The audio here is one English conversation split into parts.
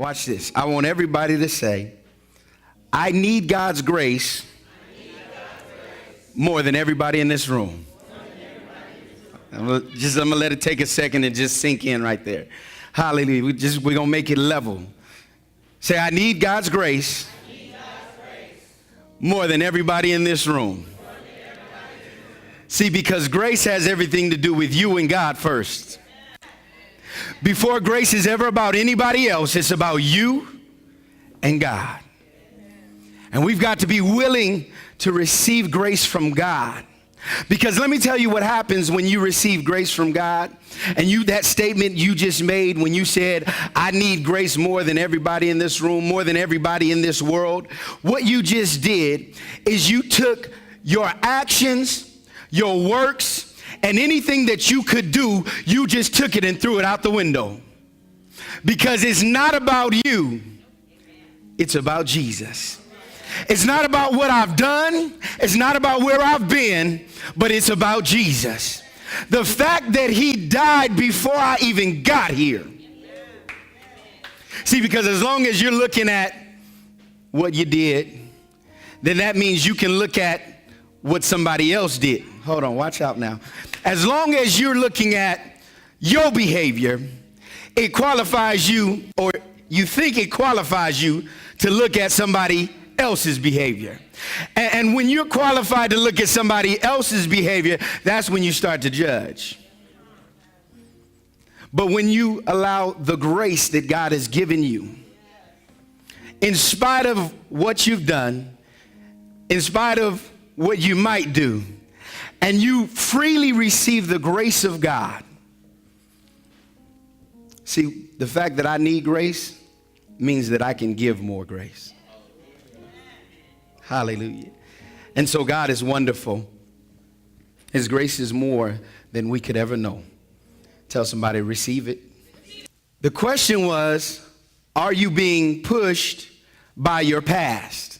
Watch this. I want everybody to say, I need God's grace more than everybody in this room. I'm going to let it take a second and just sink in right there. Hallelujah. We're going to make it level. Say, I need God's grace more than everybody in this room. See, because grace has everything to do with you and God first. Before grace is ever about anybody else, it's about you and God. And we've got to be willing to receive grace from God. Because let me tell you what happens when you receive grace from God. And that statement you just made when you said, I need grace more than everybody in this room, more than everybody in this world. What you just did is you took your actions, your works, and anything that you could do, you just took it and threw it out the window. Because it's not about you, it's about Jesus. It's not about what I've done, it's not about where I've been, but it's about Jesus. The fact that he died before I even got here. See, because as long as you're looking at what you did, then that means you can look at what somebody else did. Hold on, watch out now. As long as you're looking at your behavior, it qualifies you, or you think it qualifies you to look at somebody else's behavior. And when you're qualified to look at somebody else's behavior, that's when you start to judge. But when you allow the grace that God has given you, in spite of what you've done, in spite of what you might do, and you freely receive the grace of God. See, the fact that I need grace means that I can give more grace. Hallelujah. And so God is wonderful. His grace is more than we could ever know. Tell somebody, receive it. The question was, are you being pushed by your past?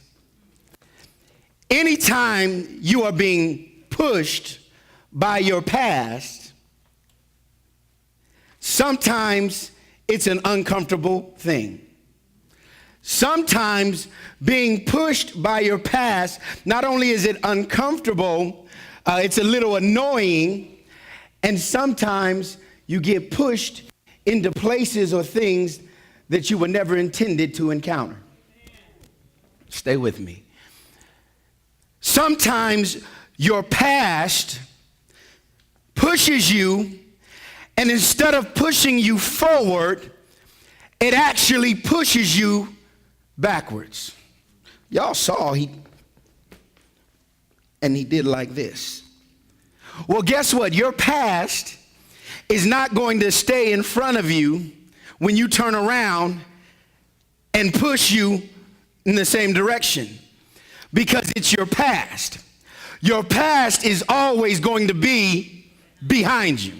Anytime you are being pushed by your past, sometimes it's an uncomfortable thing. Sometimes being pushed by your past, not only is it uncomfortable, it's a little annoying, and sometimes you get pushed into places or things that you were never intended to encounter. Stay with me. Sometimes your past pushes you, and instead of pushing you forward, it actually pushes you backwards. Y'all saw he did like this. Well, guess what? Your past is not going to stay in front of you when you turn around and push you in the same direction, because it's your past. Your past is always going to be behind you.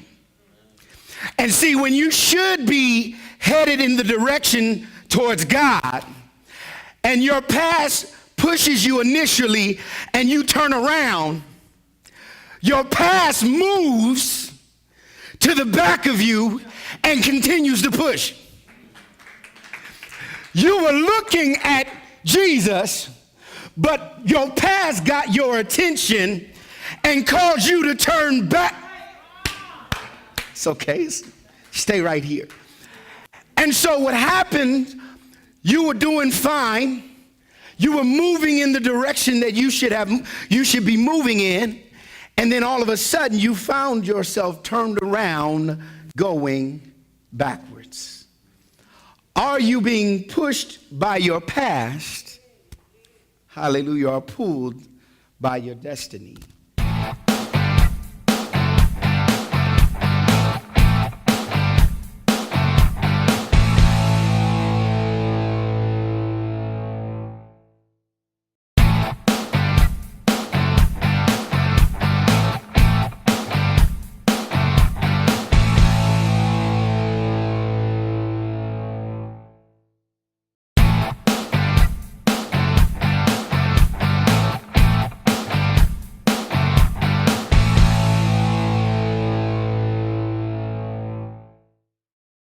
And see, when you should be headed in the direction towards God, and your past pushes you initially, and you turn around, your past moves to the back of you and continues to push. You were looking at Jesus, but your past got your attention and caused you to turn back. It's okay. Stay right here. And so what happened, you were doing fine. You were moving in the direction that you should be moving in. And then all of a sudden you found yourself turned around going backwards. Are you being pushed by your past? Hallelujah, or pulled by your destiny?